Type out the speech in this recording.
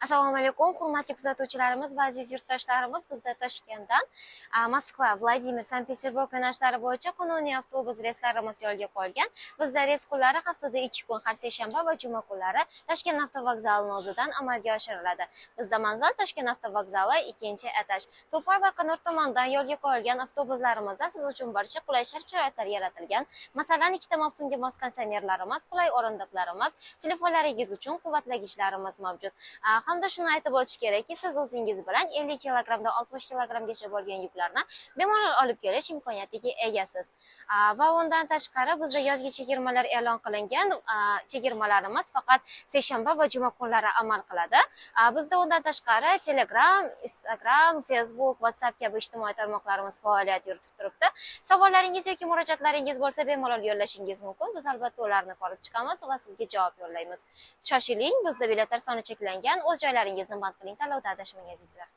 Assalomu alaykum, hurmatli kuzatuvchilarimiz va aziz yurtdoshlarimiz. Bizda Toshkentdan Moskva, Vladimir, Sankt-Peterburg yo'nalishlari bo'yicha qonuniy avtobus reyslarimiz yo'lga qo'yilgan. Bizda reys kunlari haftada 2 kun, har seshanba va juma kunlari Toshkent avtovokzali nozidan amalga oshiriladi. Bizda manzil Toshkent avtovokzali 2-etaj. Tulpor va Qanur tomonidan yo'lga qo'yilgan avtobuslarimizda siz uchun barcha qulay shart-sharoitlar yaratilgan. Masalan, ikkita mavsumga mos konditsionerlarimiz, qulay o'rindiqlarimiz, telefonlaringiz uchun quvvatlagichlarimiz mavjud. Hamda shuni aytib o'tish kerakki, siz o'zingiz bilan 50 kilogramdan 60 kilogramgacha bo'lgan yuklarni bemalol olib kelish imkoniyatiga egasiz. Va undan tashqari bizda yozgi chegirmalar e'lon qilingan. Chegirmalarimiz faqat seshanba va juma kunlari amal qiladi. Bizda undan tashqari Telegram, Instagram, Facebook, WhatsApp kabi ijtimoiy tarmoqlarimiz faoliyat yuritib turibdi. Savollaringiz yoki murojaatlaringiz bo'lsa bemalol yo'llashingiz mumkin. Biz albatta ularni ko'rib chiqamiz va sizga javob yo'llaymiz. Shoshiling, bizda biletlar soni cheklangan. O'z joylaringizni band qiling, tanlovda adashmang azizlar.